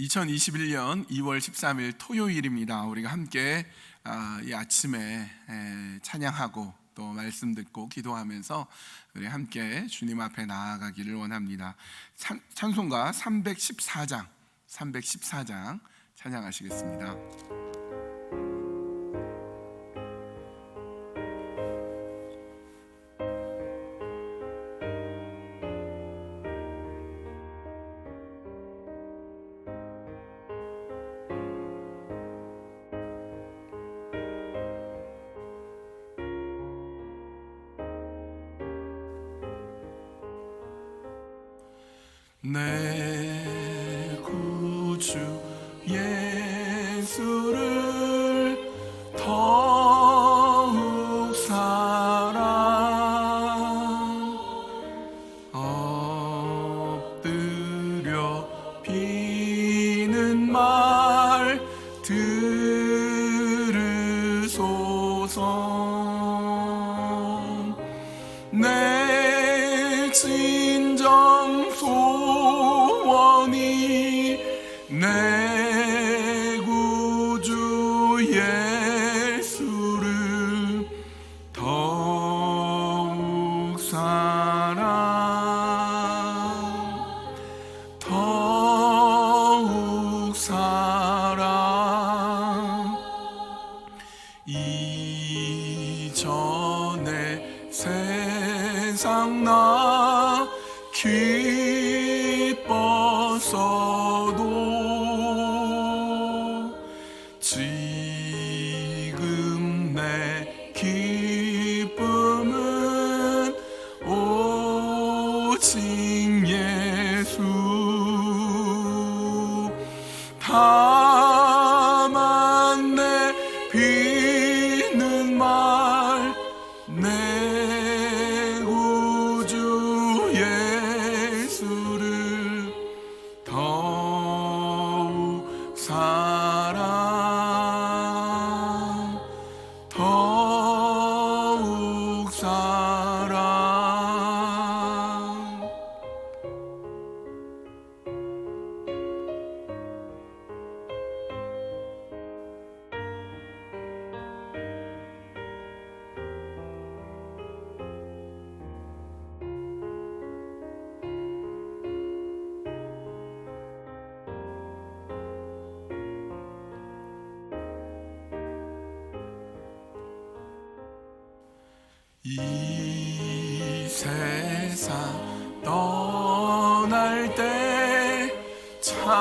2021년 2월 13일 토요일입니다. 우리가 함께 이 아침에 찬양하고 또 말씀 듣고 기도하면서 우리 함께 주님 앞에 나아가기를 원합니다. 찬송가 314장 찬양하시겠습니다. 내 구주 예수를 더욱 사랑 엎드려 비는 말 들으소서. 내 진정 소원이 내 구주 예수를 더욱 사랑 이전에 세상 나 기뻤어도 지금 내 기쁨은 오직 예수. 다만 내 비는 말 내 구주 예수를 더욱 사랑 이 세상 떠날 때 찬양하고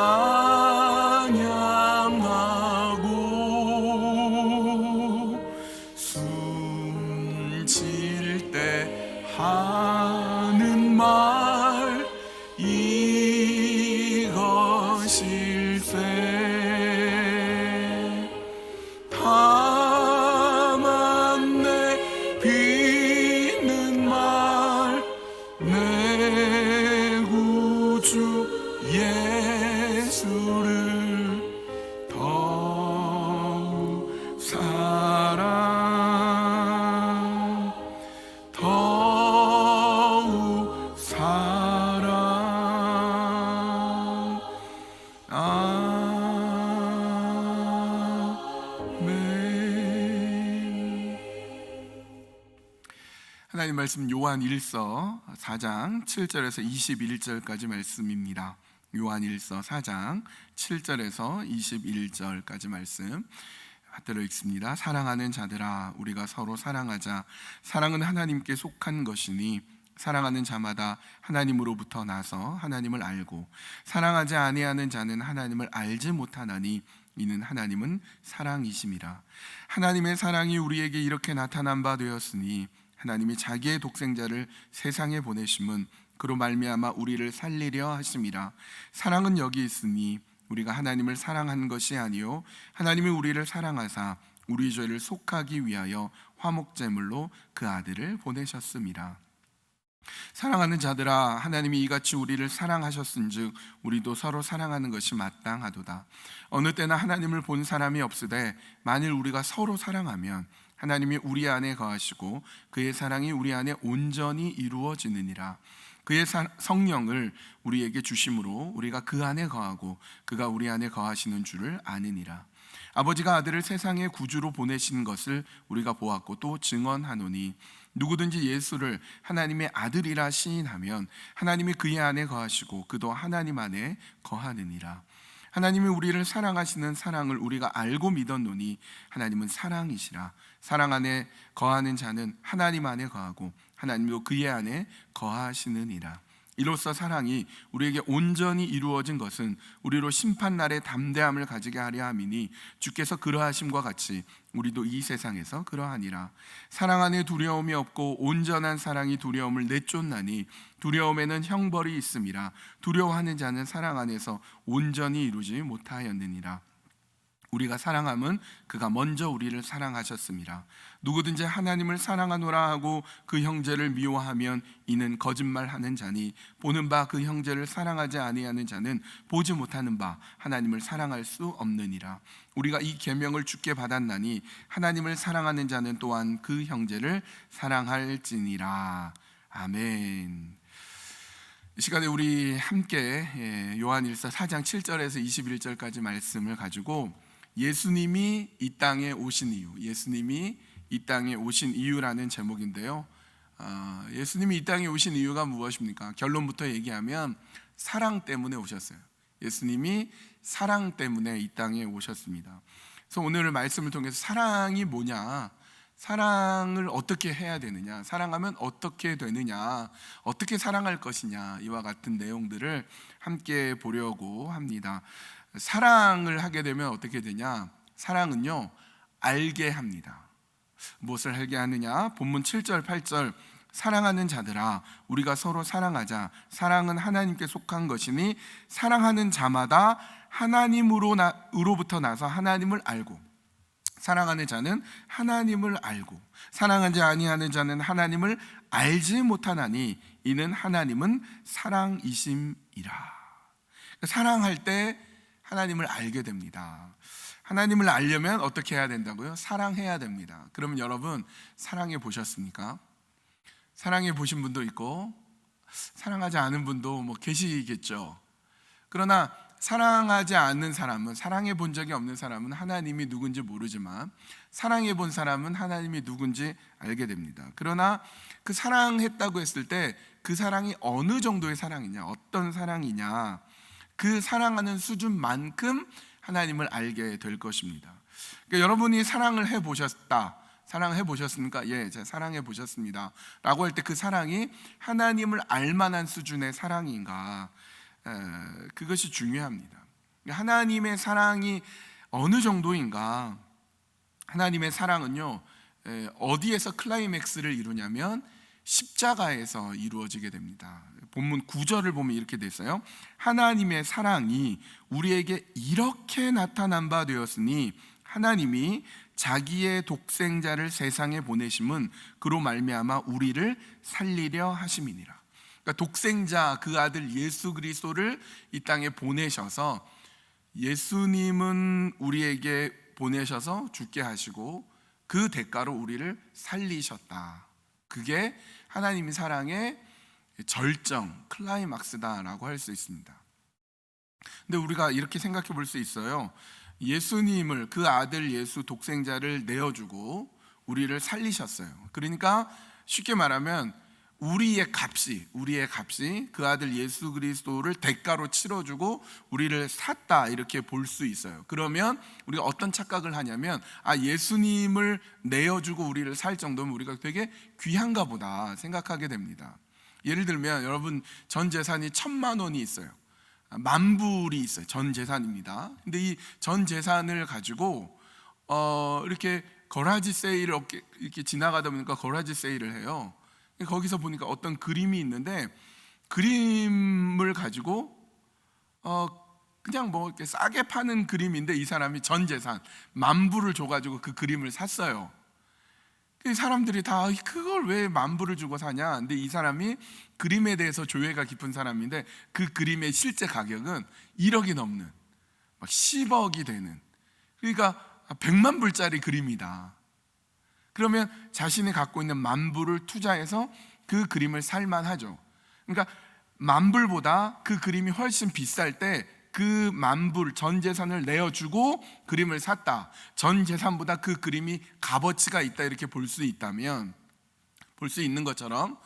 숨질 때 하는 말 이것일세. 다만 내 비는 말 내 구주 예수를 더욱 사랑 아멘. 하나님 말씀 요한 1서 4장 7절에서 21절까지 말씀입니다. 요한 1서 4장 7절에서 21절까지 말씀 받들어 읽습니다. 사랑하는 자들아, 우리가 서로 사랑하자. 사랑은 하나님께 속한 것이니 사랑하는 자마다 하나님으로부터 나서 하나님을 알고 사랑하지 아니하는 자는 하나님을 알지 못하나니 이는 하나님은 사랑이심이라. 하나님의 사랑이 우리에게 이렇게 나타난 바 되었으니 하나님이 자기의 독생자를 세상에 보내심은 그로 말미암아 우리를 살리려 하심이라. 사랑은 여기 있으니 우리가 하나님을 사랑한 것이 아니요 하나님이 우리를 사랑하사 우리 죄를 속하기 위하여 화목제물로 그 아들을 보내셨음이라. 사랑하는 자들아, 하나님이 이같이 우리를 사랑하셨은즉 우리도 서로 사랑하는 것이 마땅하도다. 어느 때나 하나님을 본 사람이 없으되 만일 우리가 서로 사랑하면 하나님이 우리 안에 거하시고 그의 사랑이 우리 안에 온전히 이루어지느니라. 그의 성령을 우리에게 주심으로 우리가 그 안에 거하고 그가 우리 안에 거하시는 줄을 아느니라. 아버지가 아들을 세상의 구주로 보내신 것을 우리가 보았고 또 증언하노니 누구든지 예수를 하나님의 아들이라 시인하면 하나님이 그의 안에 거하시고 그도 하나님 안에 거하느니라. 하나님이 우리를 사랑하시는 사랑을 우리가 알고 믿었노니 하나님은 사랑이시라. 사랑 안에 거하는 자는 하나님 안에 거하고 하나님도 그의 안에 거하시느니라. 이로써 사랑이 우리에게 온전히 이루어진 것은 우리로 심판날에 담대함을 가지게 하려 함이니 주께서 그러하심과 같이 우리도 이 세상에서 그러하니라. 사랑 안에 두려움이 없고 온전한 사랑이 두려움을 내쫓나니 두려움에는 형벌이 있음이라. 두려워하는 자는 사랑 안에서 온전히 이루지 못하였느니라. 우리가 사랑함은 그가 먼저 우리를 사랑하셨습니다. 누구든지 하나님을 사랑하노라 하고 그 형제를 미워하면 이는 거짓말하는 자니 보는 바 그 형제를 사랑하지 아니하는 자는 보지 못하는 바 하나님을 사랑할 수 없느니라. 우리가 이 계명을 주께 받았나니 하나님을 사랑하는 자는 또한 그 형제를 사랑할지니라. 아멘. 이 시간에 우리 함께 요한일서 4장 7절에서 21절까지 말씀을 가지고 예수님이 이 땅에 오신 이유, 예수님이 이 땅에 오신 이유라는 제목인데요. 예수님이 이 땅에 오신 이유가 무엇입니까? 결론부터 얘기하면 사랑 때문에 오셨어요. 예수님이 사랑 때문에 이 땅에 오셨습니다. 그래서 오늘 말씀을 통해서 사랑이 뭐냐, 사랑을 어떻게 해야 되느냐, 사랑하면 어떻게 되느냐, 어떻게 사랑할 것이냐, 이와 같은 내용들을 함께 보려고 합니다. 사랑을 하게 되면 어떻게 되냐? 사랑은요, 알게 합니다. 무엇을 알게 하느냐? 본문 7절 8절 사랑하는 자들아 우리가 서로 사랑하자. 사랑은 하나님께 속한 것이니 사랑하는 자마다 하나님으로부터 나서 하나님을 알고 사랑하는 자는 하나님을 알고 사랑하지 아니하는 자는 하나님을 알지 못하나니 이는 하나님은 사랑이심이라. 사랑할 때 하나님을 알게 됩니다. 하나님을 알려면 어떻게 해야 된다고요? 사랑해야 됩니다. 그러면 여러분 사랑해 보셨습니까? 사랑해 보신 분도 있고 사랑하지 않은 분도 계시겠죠. 그러나 사랑하지 않는 사람은, 사랑해 본 적이 없는 사람은 하나님이 누군지 모르지만 사랑해 본 사람은 하나님이 누군지 알게 됩니다. 그러나 그 사랑했다고 했을 때 그 사랑이 어느 정도의 사랑이냐, 어떤 사랑이냐, 그 사랑하는 수준만큼 하나님을 알게 될 것입니다. 그러니까 여러분이 사랑을 해보셨다, 사랑해 보셨습니까? 예, 제가 사랑해 보셨습니다 라고 할 때 그 사랑이 하나님을 알만한 수준의 사랑인가, 그것이 중요합니다. 하나님의 사랑이 어느 정도인가. 하나님의 사랑은요, 어디에서 클라이맥스를 이루냐면 십자가에서 이루어지게 됩니다. 본문 9절을 보면 이렇게 돼 있어요. 하나님의 사랑이 우리에게 이렇게 나타난 바 되었으니 하나님이 자기의 독생자를 세상에 보내심은 그로 말미암아 우리를 살리려 하심이니라. 그러니까 독생자 그 아들 예수 그리스도를 이 땅에 보내셔서, 예수님은 우리에게 보내셔서 죽게 하시고 그 대가로 우리를 살리셨다. 그게 하나님의 사랑의 절정, 클라이막스다라고 할 수 있습니다. 근데 우리가 이렇게 생각해 볼 수 있어요. 예수님을, 그 아들 예수 독생자를 내어주고 우리를 살리셨어요. 그러니까 쉽게 말하면 우리의 값이 그 아들 예수 그리스도를 대가로 치러주고 우리를 샀다, 이렇게 볼 수 있어요. 그러면 우리가 어떤 착각을 하냐면, 예수님을 내어주고 우리를 살 정도면 우리가 되게 귀한가 보다 생각하게 됩니다. 예를 들면 여러분 전 재산이 1,000만 원이 있어요. 만불이 있어요. 전 재산입니다. 근데 이 전 재산을 가지고 이렇게 거라지 세일을 이렇게 지나가다 보니까 거라지 세일을 해요. 거기서 보니까 어떤 그림이 있는데, 그림을 가지고 그냥 이렇게 싸게 파는 그림인데, 이 사람이 전 재산 만불을 줘가지고 그 그림을 샀어요. 사람들이 다 그걸 왜 만불을 주고 사냐. 근데 이 사람이 그림에 대해서 조예가 깊은 사람인데 그 그림의 실제 가격은 1억이 넘는, 막 10억이 되는, 그러니까 100만 불짜리 그림이다. 그러면 자신이 갖고 있는 만불을 투자해서 그 그림을 살만하죠. 그러니까 만불보다 그 그림이 훨씬 비쌀 때 그 만불 전 재산을 내어주고 그림을 샀다. 전 재산보다 그 그림이 값어치가 있다, 이렇게 볼 수 있다면, 볼 수 있는 것처럼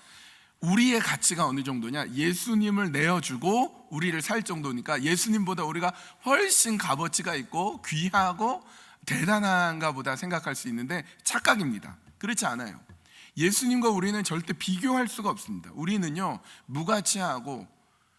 우리의 가치가 어느 정도냐, 예수님을 내어주고 우리를 살 정도니까 예수님보다 우리가 훨씬 값어치가 있고 귀하고 대단한가 보다 생각할 수 있는데 착각입니다. 그렇지 않아요. 예수님과 우리는 절대 비교할 수가 없습니다. 우리는요, 무가치하고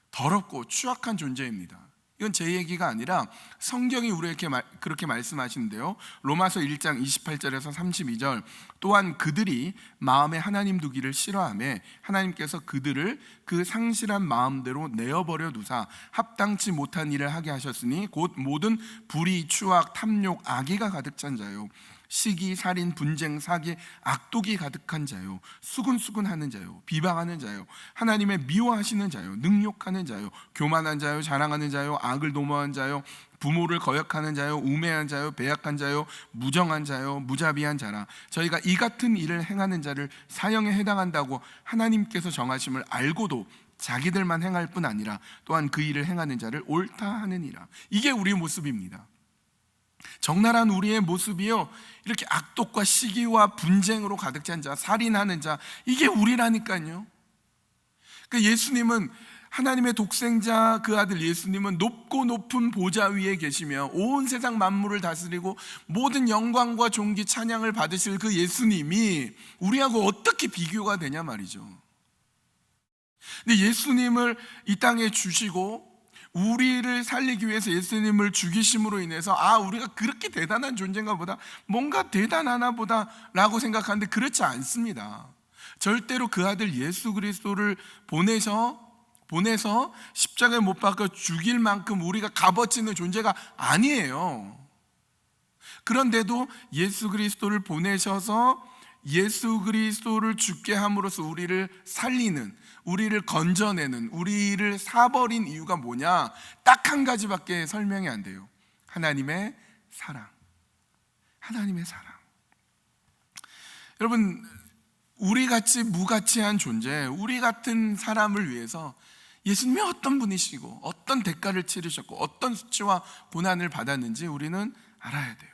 더럽고 추악한 존재입니다. 이건 제 얘기가 아니라 성경이 우리에게 그렇게 말씀하시는데요, 로마서 1장 28절에서 32절, 또한 그들이 마음에 하나님 두기를 싫어하며 하나님께서 그들을 그 상실한 마음대로 내어버려 두사 합당치 못한 일을 하게 하셨으니 곧 모든 불의, 추악, 탐욕, 악의가 가득 찬 자요, 시기, 살인, 분쟁, 사기, 악독이 가득한 자요, 수근수근하는 자요, 비방하는 자요, 하나님의 미워하시는 자요, 능욕하는 자요, 교만한 자요, 자랑하는 자요, 악을 도모한 자요, 부모를 거역하는 자요, 우매한 자요, 배약한 자요, 무정한 자요, 무자비한 자라. 저희가 이 같은 일을 행하는 자를 사형에 해당한다고 하나님께서 정하심을 알고도 자기들만 행할 뿐 아니라 또한 그 일을 행하는 자를 옳다 하느니라. 이게 우리의 모습입니다. 적나라한 우리의 모습이요, 이렇게 악독과 시기와 분쟁으로 가득 찬 자, 살인하는 자, 이게 우리라니까요. 그러니까 예수님은, 하나님의 독생자 그 아들 예수님은 높고 높은 보좌 위에 계시며 온 세상 만물을 다스리고 모든 영광과 존귀 찬양을 받으실 그 예수님이 우리하고 어떻게 비교가 되냐 말이죠. 근데 예수님을 이 땅에 주시고 우리를 살리기 위해서 예수님을 죽이심으로 인해서 우리가 그렇게 대단한 존재인가 보다, 뭔가 대단하나 보다 라고 생각하는데 그렇지 않습니다. 절대로 그 아들 예수 그리스도를 보내서 십자가에 못 박아 죽일 만큼 우리가 값어치 있는 존재가 아니에요. 그런데도 예수 그리스도를 보내셔서 예수 그리스도를 죽게 함으로써 우리를 살리는, 우리를 건져내는, 우리를 사버린 이유가 뭐냐? 딱 한 가지밖에 설명이 안 돼요. 하나님의 사랑. 하나님의 사랑. 여러분, 우리같이 무가치한 존재, 우리 같은 사람을 위해서 예수님이 어떤 분이시고 어떤 대가를 치르셨고 어떤 수치와 고난을 받았는지 우리는 알아야 돼요.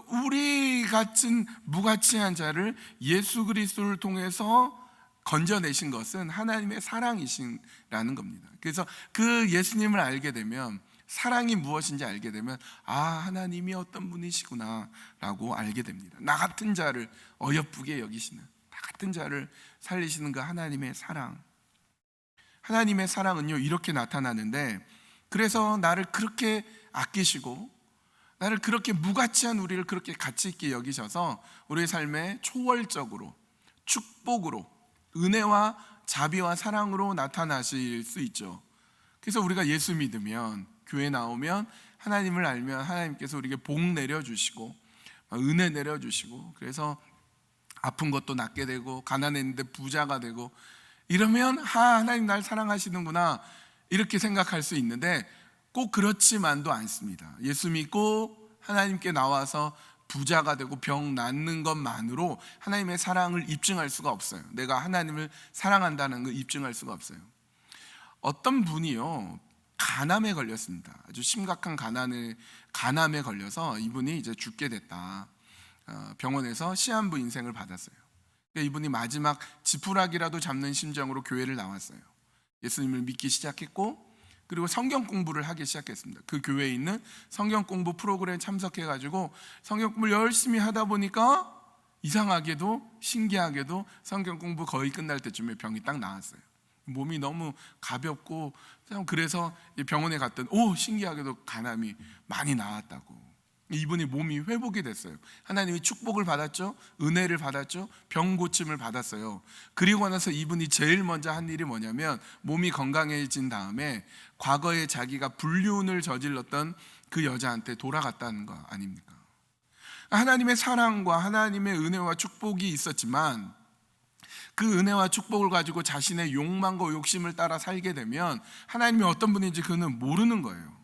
우리 같은 무가치한 자를 예수 그리스도를 통해서 건져내신 것은 하나님의 사랑이시라는 겁니다. 그래서 그 예수님을 알게 되면, 사랑이 무엇인지 알게 되면 하나님이 어떤 분이시구나 라고 알게 됩니다. 나 같은 자를 어여쁘게 여기시는, 나 같은 자를 살리시는 그 하나님의 사랑. 하나님의 사랑은요, 이렇게 나타나는데, 그래서 나를 그렇게 아끼시고 나를 그렇게 무가치한 우리를 그렇게 가치 있게 여기셔서 우리의 삶에 초월적으로 축복으로 은혜와 자비와 사랑으로 나타나실 수 있죠. 그래서 우리가 예수 믿으면, 교회 나오면, 하나님을 알면 하나님께서 우리에게 복 내려주시고 은혜 내려주시고, 그래서 아픈 것도 낫게 되고 가난했는데 부자가 되고, 이러면 하나님 날 사랑하시는구나 이렇게 생각할 수 있는데 꼭 그렇지만도 않습니다. 예수 믿고 하나님께 나와서 부자가 되고 병 낫는 것만으로 하나님의 사랑을 입증할 수가 없어요. 내가 하나님을 사랑한다는 걸 입증할 수가 없어요. 어떤 분이요, 간암에 걸렸습니다. 아주 심각한 간암에 걸려서 이분이 이제 죽게 됐다. 병원에서 시한부 인생을 받았어요. 이분이 마지막 지푸라기라도 잡는 심정으로 교회를 나왔어요. 예수님을 믿기 시작했고, 그리고 성경 공부를 하기 시작했습니다. 그 교회에 있는 성경 공부 프로그램에 참석해가지고 성경 공부를 열심히 하다 보니까 이상하게도, 신기하게도 성경 공부 거의 끝날 때쯤에 병이 딱 나았어요. 몸이 너무 가볍고, 그래서 병원에 갔더니 신기하게도 간암이 많이 나았다고. 이분이 몸이 회복이 됐어요. 하나님이 축복을 받았죠, 은혜를 받았죠, 병 고침을 받았어요. 그리고 나서 이분이 제일 먼저 한 일이 뭐냐면, 몸이 건강해진 다음에 과거에 자기가 불륜을 저질렀던 그 여자한테 돌아갔다는 거 아닙니까? 하나님의 사랑과 하나님의 은혜와 축복이 있었지만, 그 은혜와 축복을 가지고 자신의 욕망과 욕심을 따라 살게 되면 하나님이 어떤 분인지 그는 모르는 거예요.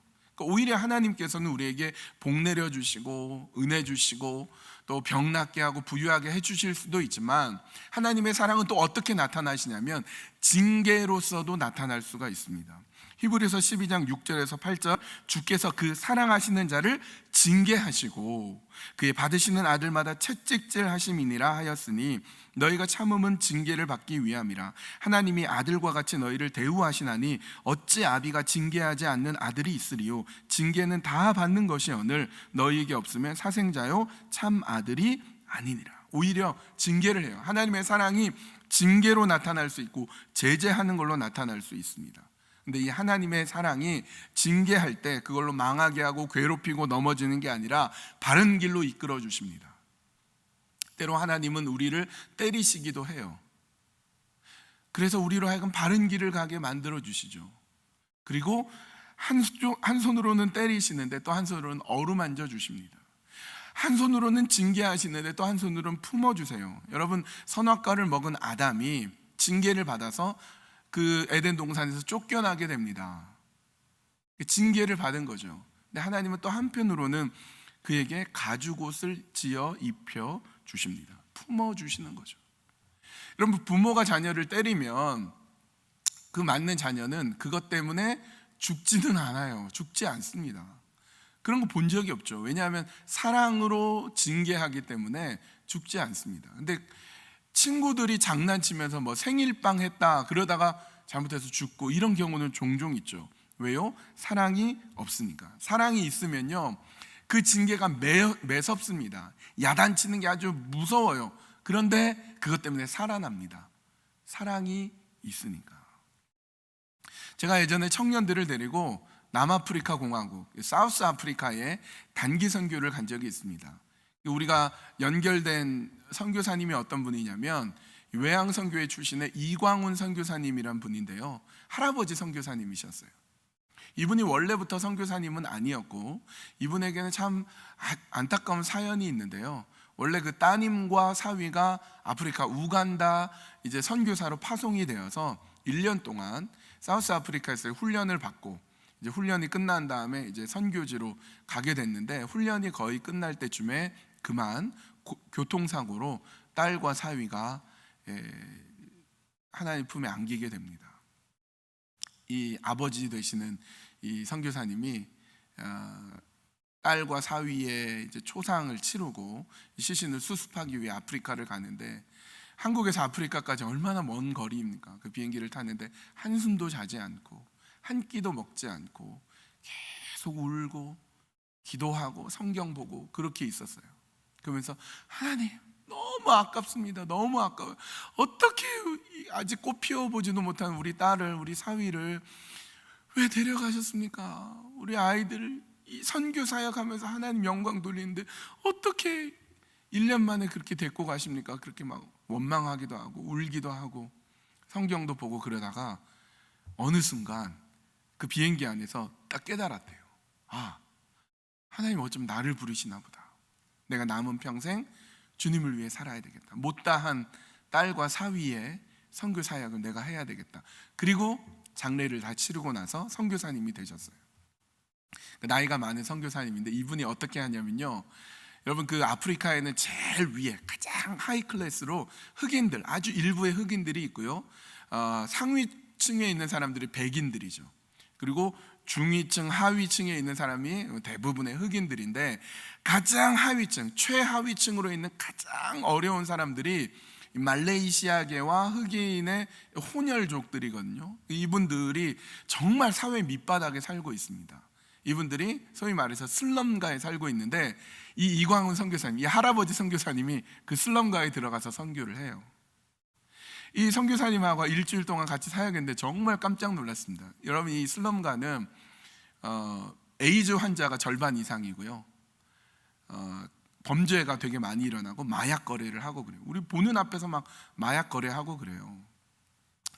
오히려 하나님께서는 우리에게 복 내려주시고 은혜 주시고 또 병 낫게 하고 부유하게 해주실 수도 있지만, 하나님의 사랑은 또 어떻게 나타나시냐면 징계로서도 나타날 수가 있습니다. 히브리서 12장 6절에서 8절, 주께서 그 사랑하시는 자를 징계하시고 그의 받으시는 아들마다 채찍질 하심이니라 하였으니 너희가 참음은 징계를 받기 위함이라. 하나님이 아들과 같이 너희를 대우하시나니 어찌 아비가 징계하지 않는 아들이 있으리요. 징계는 다 받는 것이오늘 너희에게 없으면 사생자요 참 아들이 아니니라. 오히려 징계를 해요. 하나님의 사랑이 징계로 나타날 수 있고 제재하는 걸로 나타날 수 있습니다. 근데 이 하나님의 사랑이 징계할 때 그걸로 망하게 하고 괴롭히고 넘어지는 게 아니라 바른 길로 이끌어 주십니다. 때로 하나님은 우리를 때리시기도 해요. 그래서 우리로 하여금 바른 길을 가게 만들어 주시죠. 그리고 한 손으로는 때리시는데 또 한 손으로는 어루만져 주십니다. 한 손으로는 징계하시는데 또 한 손으로는 품어주세요. 여러분, 선악과를 먹은 아담이 징계를 받아서 그 에덴 동산에서 쫓겨나게 됩니다. 징계를 받은 거죠. 근데 하나님은 또 한편으로는 그에게 가죽옷을 지어 입혀 주십니다. 품어 주시는 거죠. 여러분, 부모가 자녀를 때리면 그 맞는 자녀는 그것 때문에 죽지는 않아요. 죽지 않습니다. 그런 거 본 적이 없죠. 왜냐하면 사랑으로 징계하기 때문에 죽지 않습니다. 근데 친구들이 장난치면서 뭐 생일빵 했다 그러다가 잘못해서 죽고 이런 경우는 종종 있죠. 왜요? 사랑이 없으니까. 사랑이 있으면요 그 징계가 매섭습니다. 야단치는 게 아주 무서워요. 그런데 그것 때문에 살아납니다. 사랑이 있으니까. 제가 예전에 청년들을 데리고 남아프리카 공화국, 사우스 아프리카에 단기 선교를 간 적이 있습니다. 우리가 연결된 선교사님이 어떤 분이냐면 외항선교회 출신의 이광훈 선교사님이란 분인데요, 할아버지 선교사님이셨어요. 이분이 원래부터 선교사님은 아니었고 이분에게는 참 안타까운 사연이 있는데요, 원래 그 따님과 사위가 아프리카 우간다 이제 선교사로 파송이 되어서 1년 동안 사우스 아프리카에서 훈련을 받고 이제 훈련이 끝난 다음에 이제 선교지로 가게 됐는데, 훈련이 거의 끝날 때쯤에 그만 교통사고로 딸과 사위가 하나님 품에 안기게 됩니다. 이 아버지 되시는 이 선교사님이 딸과 사위의 이제 초상을 치르고 시신을 수습하기 위해 아프리카를 가는데, 한국에서 아프리카까지 얼마나 먼 거리입니까? 그 비행기를 타는데 한숨도 자지 않고 한 끼도 먹지 않고 계속 울고 기도하고 성경 보고 그렇게 있었어요. 그러면서 하나님 너무 아깝습니다. 너무 아까워요. 어떻게 아직 꽃 피워보지도 못한 우리 딸을, 우리 사위를 왜 데려가셨습니까? 우리 아이들을 이 선교 사역하면서 하나님 영광 돌리는데 어떻게 1년 만에 그렇게 데리고 가십니까? 그렇게 막 원망하기도 하고 울기도 하고 성경도 보고 그러다가 어느 순간 그 비행기 안에서 딱 깨달았대요. 아, 하나님 어쩜 나를 부르시나 보다. 내가 남은 평생 주님을 위해 살아야 되겠다. 못다한 딸과 사위의 선교 사역을 내가 해야 되겠다. 그리고 장례를 다 치르고 나서 선교사님이 되셨어요. 나이가 많은 선교사님인데 이분이 어떻게 하냐면요, 여러분 그 아프리카에는 제일 위에 가장 하이 클래스로 흑인들, 아주 일부의 흑인들이 있고요, 상위층에 있는 사람들이 백인들이죠. 그리고 중위층, 하위층에 있는 사람이 대부분의 흑인들인데, 가장 하위층, 최하위층으로 있는 가장 어려운 사람들이 말레이시아계와 흑인의 혼혈족들이거든요. 이분들이 정말 사회 밑바닥에 살고 있습니다. 이분들이 소위 말해서 슬럼가에 살고 있는데, 이 이광훈 선교사님, 이 할아버지 선교사님이 그 슬럼가에 들어가서 선교를 해요. 이 선교사님하고 일주일 동안 같이 사역했는데 정말 깜짝 놀랐습니다. 여러분, 이 슬럼가는 에이즈 환자가 절반 이상이고요, 범죄가 되게 많이 일어나고 마약 거래를 하고 그래요. 우리 보는 앞에서 막 마약 거래하고 그래요.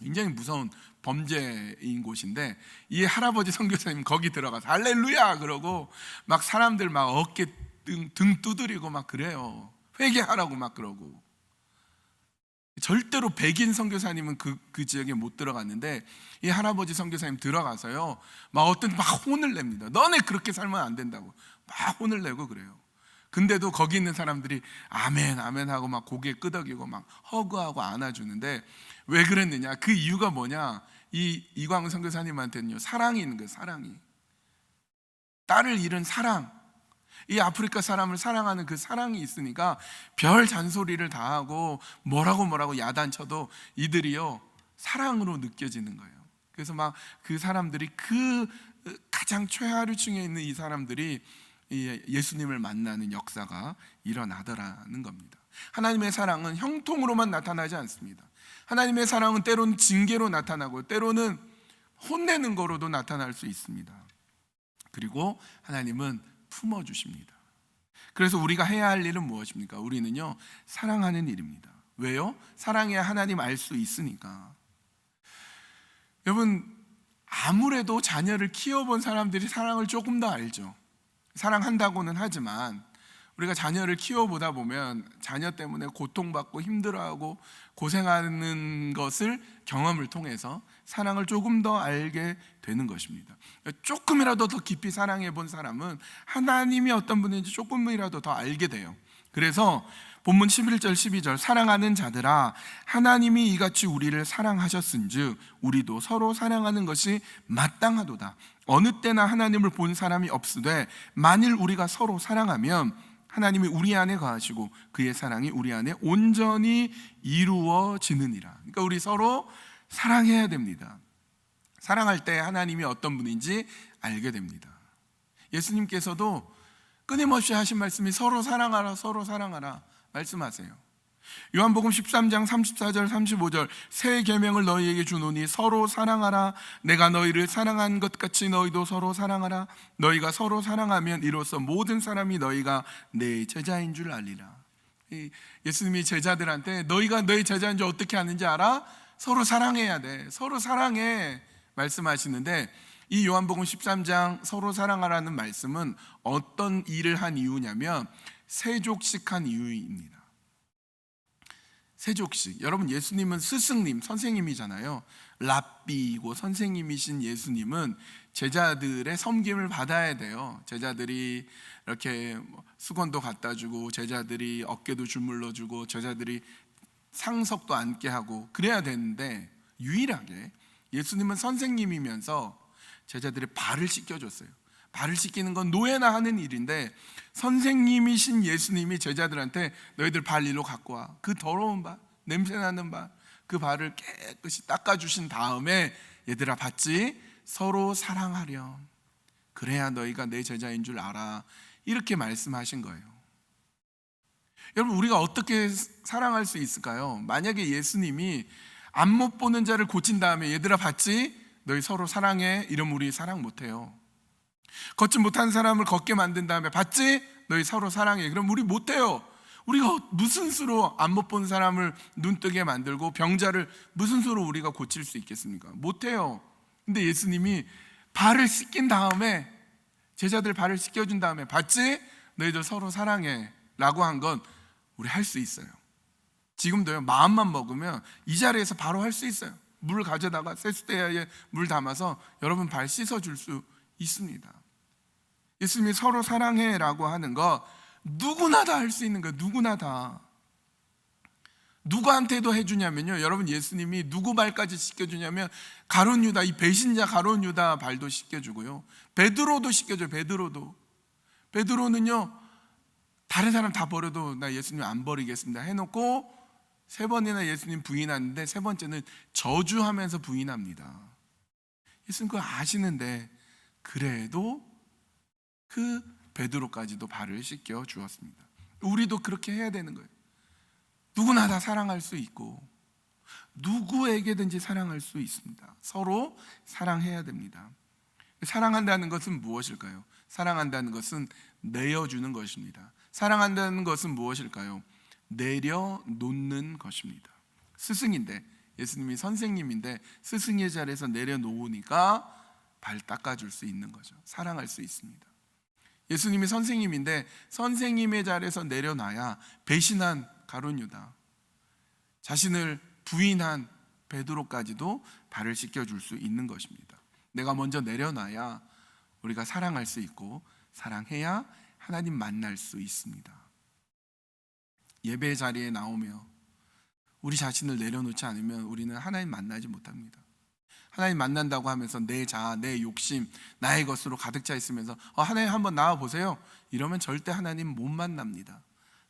굉장히 무서운 범죄인 곳인데, 이 할아버지 선교사님 거기 들어가서 할렐루야 그러고 막 사람들 막 어깨 등 두드리고 막 그래요. 회개하라고 막 그러고. 절대로 백인 선교사님은 그 지역에 못 들어갔는데, 이 할아버지 선교사님 들어가서요 막 어떤 막 혼을 냅니다. 너네 그렇게 살면 안 된다고 막 혼을 내고 그래요. 근데도 거기 있는 사람들이 아멘 아멘 하고 막 고개 끄덕이고 막 허그하고 안아주는데 왜 그랬느냐? 그 이유가 뭐냐? 이광훈 선교사님한테는요, 사랑이 있는 거예요. 사랑이. 딸을 잃은 사랑, 이 아프리카 사람을 사랑하는 그 사랑이 있으니까 별 잔소리를 다 하고 뭐라고 야단쳐도 이들이요 사랑으로 느껴지는 거예요. 그래서 막 그 사람들이 그 가장 최하류층에 있는 이 사람들이 예수님을 만나는 역사가 일어나더라는 겁니다. 하나님의 사랑은 형통으로만 나타나지 않습니다. 하나님의 사랑은 때로는 징계로 나타나고 때로는 혼내는 거로도 나타날 수 있습니다. 그리고 하나님은 품어주십니다. 그래서 우리가 해야 할 일은 무엇입니까? 우리는요 사랑하는 일입니다. 왜요? 사랑해야 하나님 알 수 있으니까. 여러분, 아무래도 자녀를 키워본 사람들이 사랑을 조금 더 알죠. 사랑한다고는 하지만 우리가 자녀를 키워보다 보면 자녀 때문에 고통받고 힘들어하고 고생하는 것을 경험을 통해서 사랑을 조금 더 알게 되는 것입니다. 조금이라도 더 깊이 사랑해 본 사람은 하나님이 어떤 분인지 조금이라도 더 알게 돼요. 그래서 본문 11절 12절 사랑하는 자들아 하나님이 이같이 우리를 사랑하셨은즉 우리도 서로 사랑하는 것이 마땅하도다. 어느 때나 하나님을 본 사람이 없으되 만일 우리가 서로 사랑하면 하나님이 우리 안에 거하시고 그의 사랑이 우리 안에 온전히 이루어지느니라. 그러니까 우리 서로 사랑해야 됩니다. 사랑할 때 하나님이 어떤 분인지 알게 됩니다. 예수님께서도 끊임없이 하신 말씀이 서로 사랑하라 서로 사랑하라 말씀하세요. 요한복음 13장 34절 35절 새 계명을 너희에게 주노니 서로 사랑하라. 내가 너희를 사랑한 것 같이 너희도 서로 사랑하라. 너희가 서로 사랑하면 이로써 모든 사람이 너희가 내 제자인 줄 알리라. 예수님이 제자들한테 너희가 너희 제자인 줄 어떻게 아는지 알아? 서로 사랑해야 돼. 서로 사랑해 말씀하시는데 이 요한복음 13장 서로 사랑하라는 말씀은 어떤 일을 한 이유냐면 세족식한 이유입니다. 세족식. 여러분, 예수님은 스승님, 선생님이잖아요. 랍비이고 선생님이신 예수님은 제자들의 섬김을 받아야 돼요. 제자들이 이렇게 수건도 갖다 주고 제자들이 어깨도 주물러 주고 제자들이 상석도 앉게 하고 그래야 되는데 유일하게 예수님은 선생님이면서 제자들의 발을 씻겨줬어요. 발을 씻기는 건 노예나 하는 일인데 선생님이신 예수님이 제자들한테 너희들 발 일로 갖고 와. 그 더러운 발, 냄새나는 발, 그 발을 깨끗이 닦아주신 다음에 얘들아 봤지? 서로 사랑하렴. 그래야 너희가 내 제자인 줄 알아. 이렇게 말씀하신 거예요. 여러분, 우리가 어떻게 사랑할 수 있을까요? 만약에 예수님이 안 못 보는 자를 고친 다음에 얘들아 봤지? 너희 서로 사랑해. 이러면 우리 사랑 못해요. 걷지 못한 사람을 걷게 만든 다음에 봤지? 너희 서로 사랑해. 그럼 우리 못해요. 우리가 무슨 수로 안 못 본 사람을 눈뜨게 만들고 병자를 무슨 수로 우리가 고칠 수 있겠습니까? 못해요. 근데 예수님이 발을 씻긴 다음에 제자들 발을 씻겨준 다음에 봤지? 너희들 서로 사랑해 라고 한 건 우리 할 수 있어요. 지금도요, 마음만 먹으면 이 자리에서 바로 할 수 있어요. 물 가져다가 세수대야에 물 담아서 여러분 발 씻어줄 수 있습니다. 예수님이 서로 사랑해 라고 하는 거 누구나 다 할 수 있는 거예요. 누구나 다. 누구한테도 해주냐면요, 여러분, 예수님이 누구 발까지 씻겨주냐면 가룟 유다, 이 배신자 가룟 유다 발도 씻겨주고요, 베드로도 씻겨줘요. 베드로는요 다른 사람 다 버려도 나 예수님 안 버리겠습니다 해놓고 3번이나 예수님 부인하는데 3번째는 저주하면서 부인합니다. 예수님 그거 아시는데 그래도 그 베드로까지도 발을 씻겨 주었습니다. 우리도 그렇게 해야 되는 거예요. 누구나 다 사랑할 수 있고 누구에게든지 사랑할 수 있습니다. 서로 사랑해야 됩니다. 사랑한다는 것은 무엇일까요? 사랑한다는 것은 내어주는 것입니다. 사랑한다는 것은 무엇일까요? 내려놓는 것입니다. 스승인데, 예수님이 선생님인데 스승의 자리에서 내려놓으니까 발 닦아줄 수 있는 거죠. 사랑할 수 있습니다. 예수님이 선생님인데 선생님의 자리에서 내려놔야 배신한 가룟 유다, 자신을 부인한 베드로까지도 발을 씻겨줄 수 있는 것입니다. 내가 먼저 내려놔야 우리가 사랑할 수 있고 사랑해야 하나님 만날 수 있습니다. 예배 자리에 나오며 우리 자신을 내려놓지 않으면 우리는 하나님 만나지 못합니다. 하나님 만난다고 하면서 내 자아, 내 욕심, 나의 것으로 가득 차 있으면서 하나님 한번 나와 보세요, 이러면 절대 하나님 못 만납니다.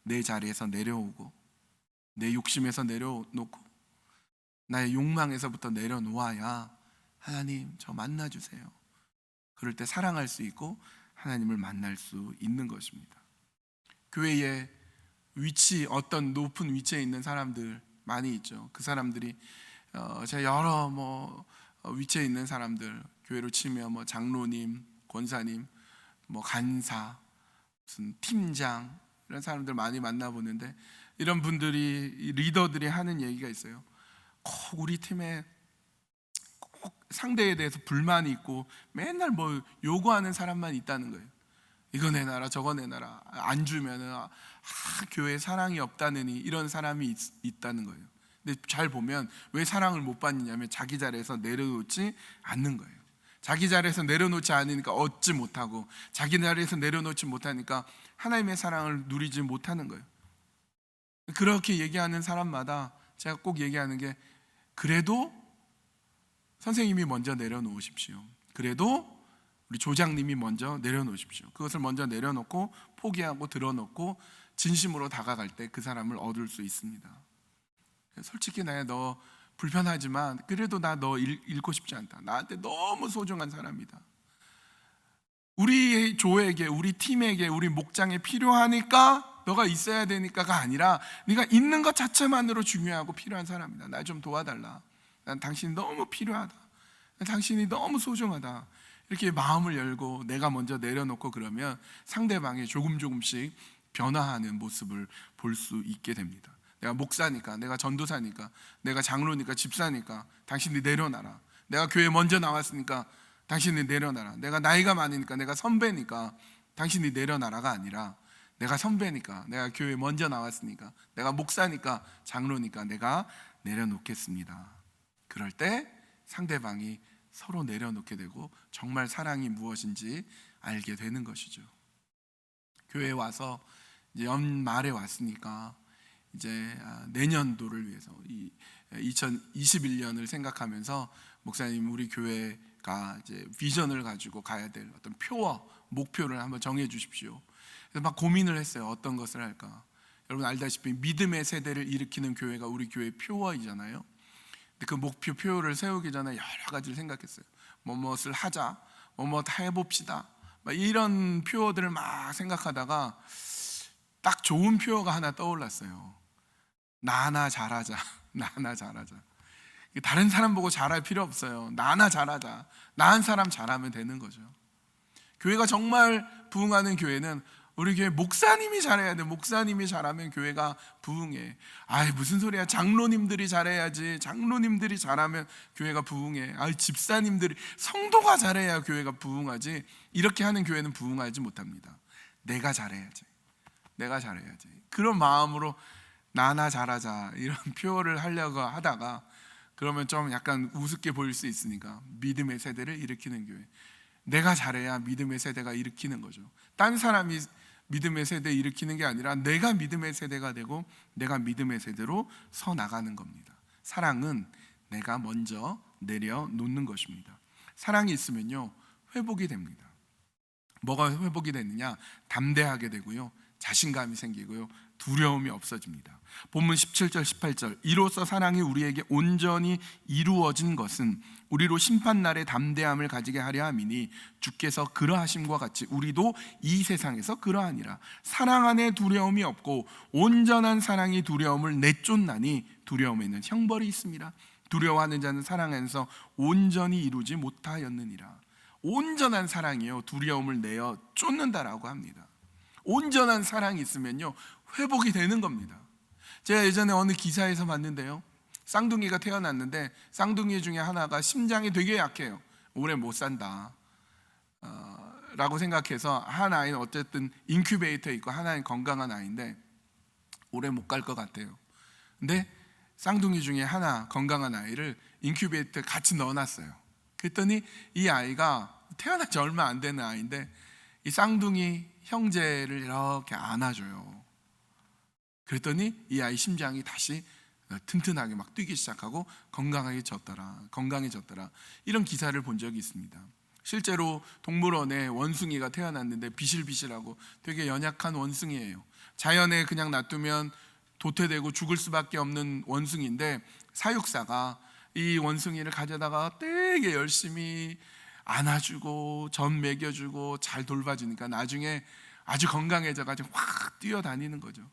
내 자리에서 내려오고 내 욕심에서 내려놓고 나의 욕망에서부터 내려놓아야 하나님 저 만나주세요. 그럴 때 사랑할 수 있고 하나님을 만날 수 있는 것입니다. 교회에 어떤 높은 위치에 있는 사람들 많이 있죠. 그 사람들이 제가 여러 위치에 있는 사람들, 교회로 치면 장로님, 권사님, 간사, 무슨 팀장, 이런 사람들 많이 만나보는데, 이런 분들이, 리더들이 하는 얘기가 있어요. 꼭 우리 팀에 꼭 상대에 대해서 불만이 있고 맨날 요구하는 사람만 있다는 거예요. 이거 내놔라, 저거 내놔라, 안 주면은 교회에 사랑이 없다느니, 이런 사람이 있다는 거예요. 근데 잘 보면 왜 사랑을 못 받느냐면 자기 자리에서 내려놓지 않는 거예요. 자기 자리에서 내려놓지 않으니까 얻지 못하고, 자기 자리에서 내려놓지 못하니까 하나님의 사랑을 누리지 못하는 거예요. 그렇게 얘기하는 사람마다 제가 꼭 얘기하는 게, 그래도 선생님이 먼저 내려놓으십시오. 그래도 우리 조장님이 먼저 내려놓으십시오. 그것을 먼저 내려놓고 포기하고 드러놓고 진심으로 다가갈 때 그 사람을 얻을 수 있습니다. 솔직히 너 불편하지만 그래도 나 너 잃고 싶지 않다. 나한테 너무 소중한 사람이다. 우리 조에게, 우리 팀에게, 우리 목장에 필요하니까 너가 있어야 되니까가 아니라 네가 있는 것 자체만으로 중요하고 필요한 사람이다. 나 좀 도와달라. 난 당신이 너무 필요하다. 당신이 너무 소중하다. 이렇게 마음을 열고 내가 먼저 내려놓고 그러면 상대방이 조금씩 변화하는 모습을 볼 수 있게 됩니다. 내가 목사니까, 내가 전도사니까, 내가 장로니까, 집사니까 당신이 내려놔라. 내가 교회 먼저 나왔으니까 당신이 내려놔라. 내가 나이가 많으니까, 내가 선배니까 당신이 내려놔라가 아니라, 내가 선배니까, 내가 교회 먼저 나왔으니까, 내가 목사니까, 장로니까 내가 내려놓겠습니다. 그럴 때 상대방이 서로 내려놓게 되고 정말 사랑이 무엇인지 알게 되는 것이죠. 교회에 와서 이제 연말에 왔으니까 이제 내년도를 위해서, 2021년을 생각하면서 목사님, 우리 교회가 이제 비전을 가지고 가야 될 어떤 표어, 목표를 한번 정해 주십시오. 그래서 막 고민을 했어요. 어떤 것을 할까? 여러분 알다시피 믿음의 세대를 일으키는 교회가 우리 교회 표어이잖아요. 근데 그 목표, 표어를 세우기 전에 여러 가지를 생각했어요. 무엇을 하자, 뭐 해봅시다, 막 이런 표어들을 막 생각하다가 딱 좋은 표어가 하나 떠올랐어요. 나나 잘하자. 나나 잘하자. 다른 사람 보고 잘할 필요 없어요. 나나 잘하자. 나 한 사람 잘하면 되는 거죠. 교회가 정말 부흥하는 교회는 우리 교회 목사님이 잘해야 돼. 목사님이 잘하면 교회가 부흥해. 무슨 소리야, 장로님들이 잘해야지. 장로님들이 잘하면 교회가 부흥해. 집사님들이, 성도가 잘해야 교회가 부흥하지. 이렇게 하는 교회는 부흥하지 못합니다. 내가 잘해야지. 내가 잘해야지. 그런 마음으로 나나 잘하자 이런 표현을 하려고 하다가, 그러면 좀 약간 우습게 보일 수 있으니까 믿음의 세대를 일으키는 교회, 내가 잘해야 믿음의 세대가 일으키는 거죠. 딴 사람이 믿음의 세대 일으키는 게 아니라 내가 믿음의 세대가 되고 내가 믿음의 세대로 서 나가는 겁니다. 사랑은 내가 먼저 내려놓는 것입니다. 사랑이 있으면요, 회복이 됩니다. 뭐가 회복이 되느냐? 담대하게 되고요, 자신감이 생기고요, 두려움이 없어집니다. 본문 17절 18절, 이로써 사랑이 우리에게 온전히 이루어진 것은 우리로 심판날에 담대함을 가지게 하려 함이니 주께서 그러하심과 같이 우리도 이 세상에서 그러하니라. 사랑 안에 두려움이 없고 온전한 사랑이 두려움을 내쫓나니 두려움에는 형벌이 있습니다. 두려워하는 자는 사랑 안에서 온전히 이루지 못하였느니라. 온전한 사랑이요, 두려움을 내어 쫓는다라고 합니다. 온전한 사랑이 있으면요, 회복이 되는 겁니다. 제가 예전에 어느 기사에서 봤는데요, 쌍둥이가 태어났는데 쌍둥이 중에 하나가 심장이 되게 약해요. 오래 못 산다 라고 생각해서 한 아이는 어쨌든 인큐베이터에 있고 하나는 건강한 아이인데 오래 못 갈 것 같아요. 근데 쌍둥이 중에 하나 건강한 아이를 인큐베이터에 같이 넣어놨어요. 그랬더니 이 아이가 태어난 지 얼마 안 되는 아이인데 이 쌍둥이 형제를 이렇게 안아줘요. 그랬더니 이 아이 심장이 다시 튼튼하게 막 뛰기 시작하고 건강해졌더라. 이런 기사를 본 적이 있습니다. 실제로 동물원에 원숭이가 태어났는데 비실비실하고 되게 연약한 원숭이예요. 자연에 그냥 놔두면 도태되고 죽을 수밖에 없는 원숭이인데 사육사가 이 원숭이를 가져다가 되게 열심히 안아주고 젖 먹여주고 잘 돌봐주니까 나중에 아주 건강해져가지고 확 뛰어다니는 거죠.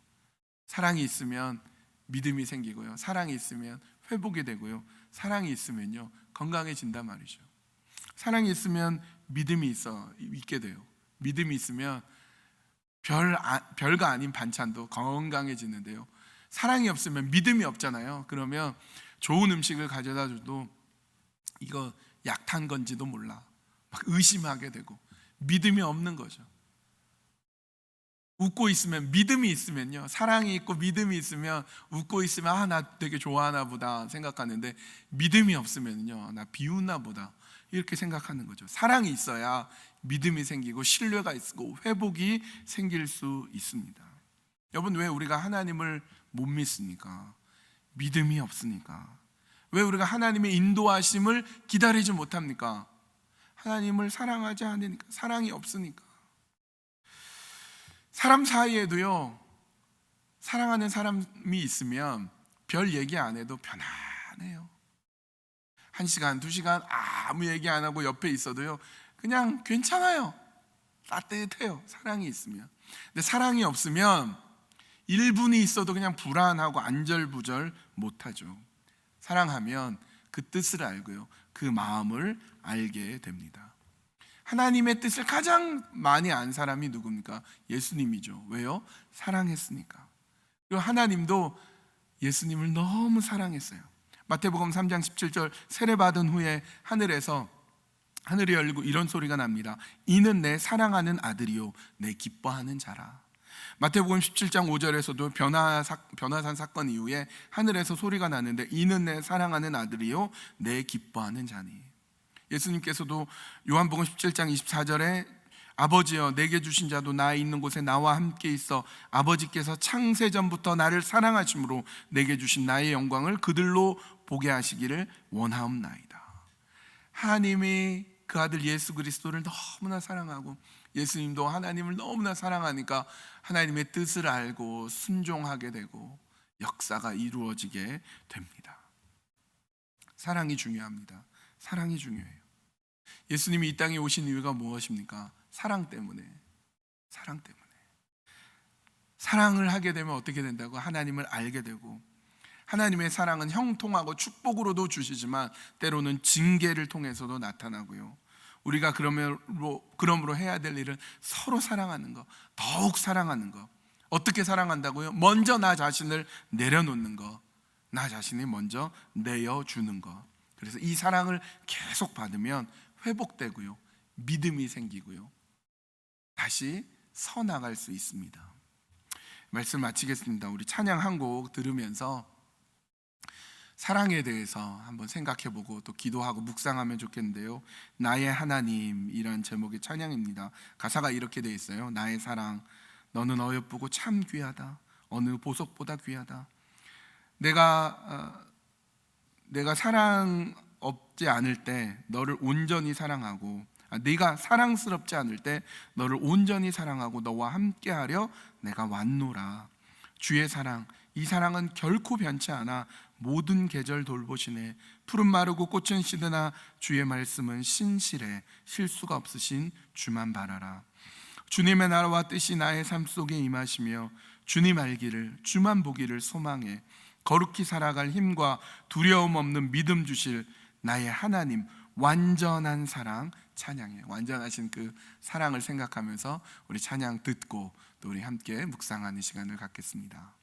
사랑이 있으면 믿음이 생기고요, 사랑이 있으면 회복이 되고요, 사랑이 있으면요 건강해진단 말이죠. 사랑이 있으면 믿음이 있게 돼요. 믿음이 있으면 별거 아닌 반찬도 건강해지는데요, 사랑이 없으면 믿음이 없잖아요. 그러면 좋은 음식을 가져다 줘도 이거 약탄 건지도 몰라 막 의심하게 되고 믿음이 없는 거죠. 웃고 있으면, 믿음이 있으면요, 사랑이 있고 믿음이 있으면 웃고 있으면 나 되게 좋아하나 보다 생각하는데, 믿음이 없으면요 나 비웃나 보다 이렇게 생각하는 거죠. 사랑이 있어야 믿음이 생기고 신뢰가 있고 회복이 생길 수 있습니다. 여러분, 왜 우리가 하나님을 못 믿습니까? 믿음이 없으니까. 왜 우리가 하나님의 인도하심을 기다리지 못합니까? 하나님을 사랑하지 않으니까, 사랑이 없으니까. 사람 사이에도요, 사랑하는 사람이 있으면 별 얘기 안 해도 편안해요. 1시간, 2시간 아무 얘기 안 하고 옆에 있어도요 그냥 괜찮아요. 따뜻해요, 사랑이 있으면. 근데 사랑이 없으면 1분이 있어도 그냥 불안하고 안절부절 못하죠. 사랑하면 그 뜻을 알고요, 그 마음을 알게 됩니다. 하나님의 뜻을 가장 많이 안 사람이 누굽니까? 예수님이죠. 왜요? 사랑했으니까. 그리고 하나님도 예수님을 너무 사랑했어요. 마태복음 3장 17절, 세례받은 후에 하늘이 열리고 이런 소리가 납니다. 이는 내 사랑하는 아들이요 내 기뻐하는 자라. 마태복음 17장 5절에서도 변화산 사건 이후에 하늘에서 소리가 나는데, 이는 내 사랑하는 아들이요 내 기뻐하는 자니. 예수님께서도 요한복음 17장 24절에 아버지여, 내게 주신 자도 나 있는 곳에 나와 함께 있어 아버지께서 창세전부터 나를 사랑하심으로 내게 주신 나의 영광을 그들로 보게 하시기를 원하옵나이다. 하나님이 그 아들 예수 그리스도를 너무나 사랑하고 예수님도 하나님을 너무나 사랑하니까 하나님의 뜻을 알고 순종하게 되고 역사가 이루어지게 됩니다. 사랑이 중요합니다. 사랑이 중요해요. 예수님이 이 땅에 오신 이유가 무엇입니까? 사랑 때문에. 사랑을 하게 되면 어떻게 된다고? 하나님을 알게 되고, 하나님의 사랑은 형통하고 축복으로도 주시지만 때로는 징계를 통해서도 나타나고요. 우리가 그러므로 해야 될 일은 서로 사랑하는 것, 더욱 사랑하는 것. 어떻게 사랑한다고요? 먼저 나 자신을 내려놓는 것, 나 자신이 먼저 내어주는 것. 그래서 이 사랑을 계속 받으면 회복되고요, 믿음이 생기고요, 다시 서 나갈 수 있습니다. 말씀 마치겠습니다. 우리 찬양 한 곡 들으면서 사랑에 대해서 한번 생각해보고 또 기도하고 묵상하면 좋겠는데요, 나의 하나님이란 제목의 찬양입니다. 가사가 이렇게 되어 있어요. 나의 사랑, 너는 어여쁘고 참 귀하다. 어느 보석보다 귀하다. 내가 사랑 없지 않을 때 너를 온전히 사랑하고, 네가 사랑스럽지 않을 때 너를 온전히 사랑하고 너와 함께하려 내가 왔노라. 주의 사랑, 이 사랑은 결코 변치 않아 모든 계절 돌보시네. 푸른 마르고 꽃은 시드나 주의 말씀은 신실해. 실수가 없으신 주만 바라라. 주님의 나라와 뜻이 나의 삶 속에 임하시며 주님 알기를, 주만 보기를 소망해 거룩히 살아갈 힘과 두려움 없는 믿음 주실 나의 하나님, 완전한 사랑 찬양해. 완전하신 그 사랑을 생각하면서 우리 찬양 듣고 또 우리 함께 묵상하는 시간을 갖겠습니다.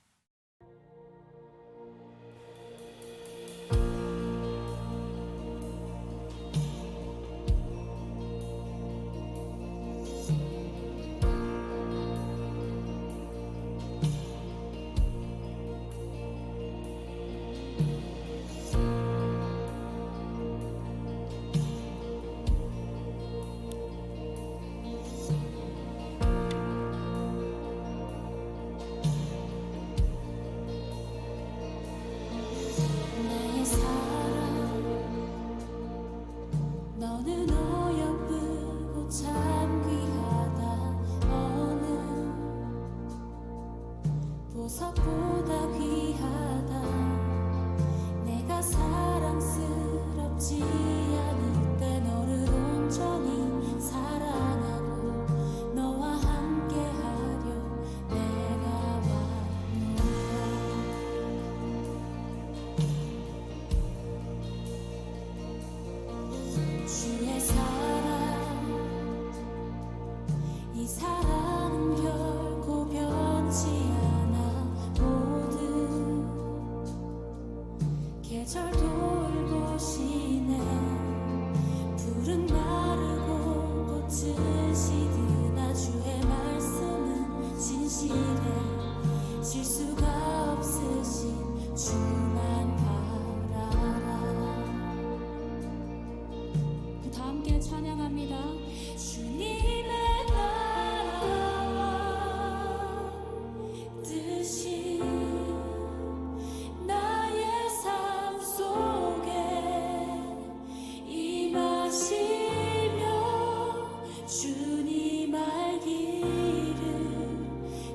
보석보다 귀하다. 내가 사랑스럽지 않을 때 너를 온전히 사랑하고 너와 함께하려 내가 왔노라. 주의 사랑, 이 사랑은 결코 변치 않아. 모든 계절 돌보시네. 푸른 마르고 꽃은 시드나 주의 말씀은 진실해. 실수가 없으신 주만 바라라. 다 함께 찬양합니다. 주님의 나라와 뜻이 나의 삶 속에 임하시며 주님 알기를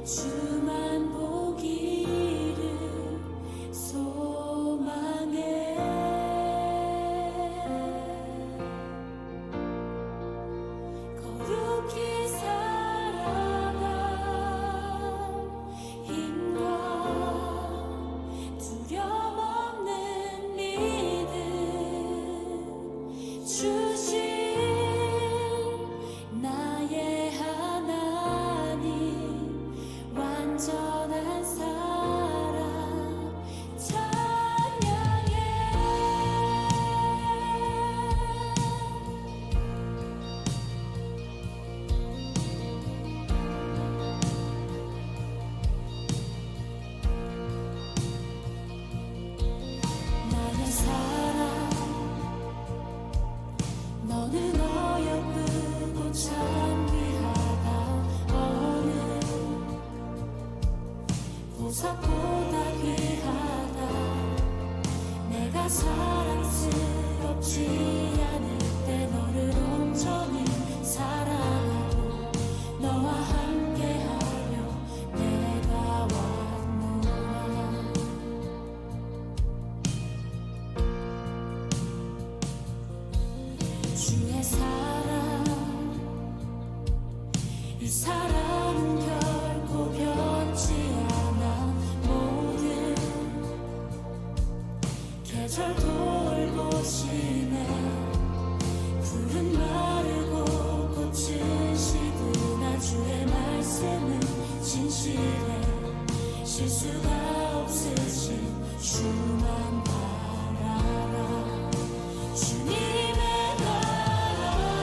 주만 보기를 소망해. 거룩히 살아가 힘과 두려움 없는 믿음 주신 나의 하나님, 완전한 사랑 찬양해. 나의 사랑, 너는 어여쁘고 참 귀하다. 어느 보석보다 귀하다. 내가 사랑스럽지 않을 때 너를 온전히 사랑하고 너와 함께하려 내가 왔노라. 주의 사랑, 이 사랑은 결코 변치 않아. 모든 계절 돌보시네. 푸른 마르고 꽃은 시드나 주의 말씀은 진실해. 실수가 없으신 주만 바라라. 주님의 나라와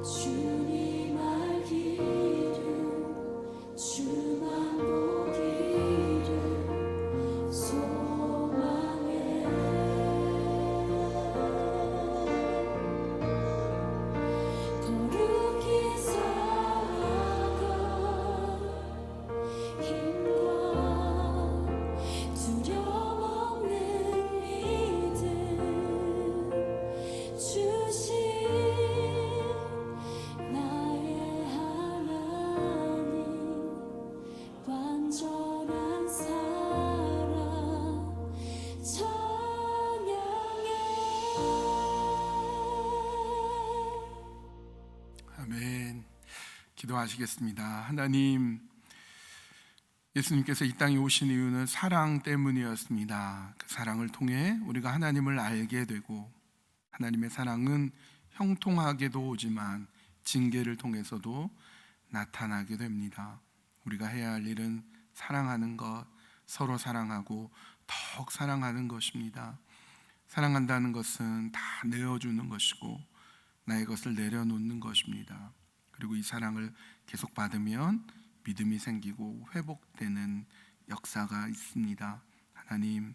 주님 알기를 주만 보기를 소망해 거룩히 살아가 힘과 두려움 없는 믿음 주신 나의 하나님 완전한 사랑 찬양해. 아멘. 기도하시겠습니다. 하나님, 예수님께서 이 땅에 오신 이유는 사랑 때문이었습니다. 그 사랑을 통해 우리가 하나님을 알게 되고, 하나님의 사랑은 형통하게도 오지만 징계를 통해서도 나타나게 됩니다. 우리가 해야 할 일은 사랑하는 것, 서로 사랑하고 더욱 사랑하는 것입니다. 사랑한다는 것은 다 내어주는 것이고 나의 것을 내려놓는 것입니다. 그리고 이 사랑을 계속 받으면 믿음이 생기고 회복되는 역사가 있습니다. 하나님,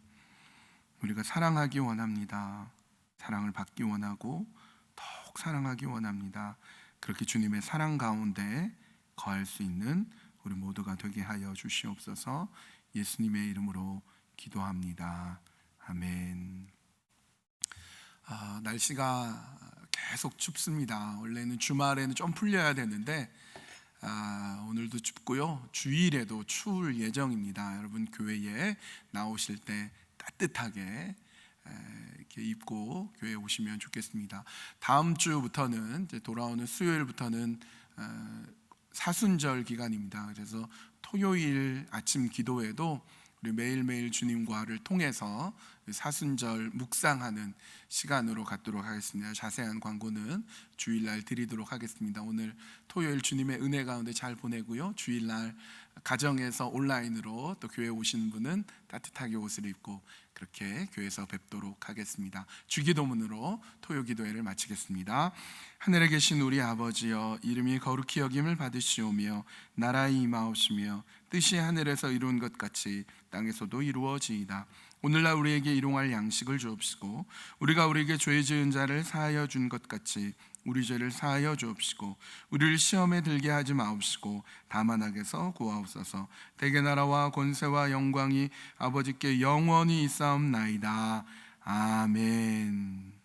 우리가 사랑하기 원합니다. 사랑을 받기 원하고 더욱 사랑하기 원합니다. 그렇게 주님의 사랑 가운데 거할 수 있는 우리 모두가 되게 하여 주시옵소서. 예수님의 이름으로 기도합니다. 아멘. 날씨가 계속 춥습니다. 원래는 주말에는 좀 풀려야 되는데 오늘도 춥고요. 주일에도 추울 예정입니다. 여러분 교회에 나오실 때 따뜻하게 이렇게 입고 교회에 오시면 좋겠습니다. 다음 주부터는 이제 돌아오는 수요일부터는 사순절 기간입니다. 그래서 토요일 아침 기도회도 우리 매일매일 주님과를 통해서 사순절 묵상하는 시간으로 갖도록 하겠습니다. 자세한 광고는 주일날 드리도록 하겠습니다. 오늘 토요일 주님의 은혜 가운데 잘 보내고요. 주일날 가정에서 온라인으로 또 교회 오시는 분은 따뜻하게 옷을 입고 그렇게 교회에서 뵙도록 하겠습니다. 주기도문으로 토요 기도회를 마치겠습니다. 하늘에 계신 우리 아버지여, 이름이 거룩히 여김을 받으시오며 나라의 임하옵시며 뜻이 하늘에서 이룬 것 같이 땅에서도 이루어지이다. 오늘날 우리에게 일용할 양식을 주옵시고 우리가 우리에게 죄 지은 자를 사하여 준 것 같이 우리 죄를 사하여 주옵시고 우리를 시험에 들게 하지 마옵시고 다만 악에서 구하옵소서. 대개 나라와 권세와 영광이 아버지께 영원히 있사옵나이다. 아멘.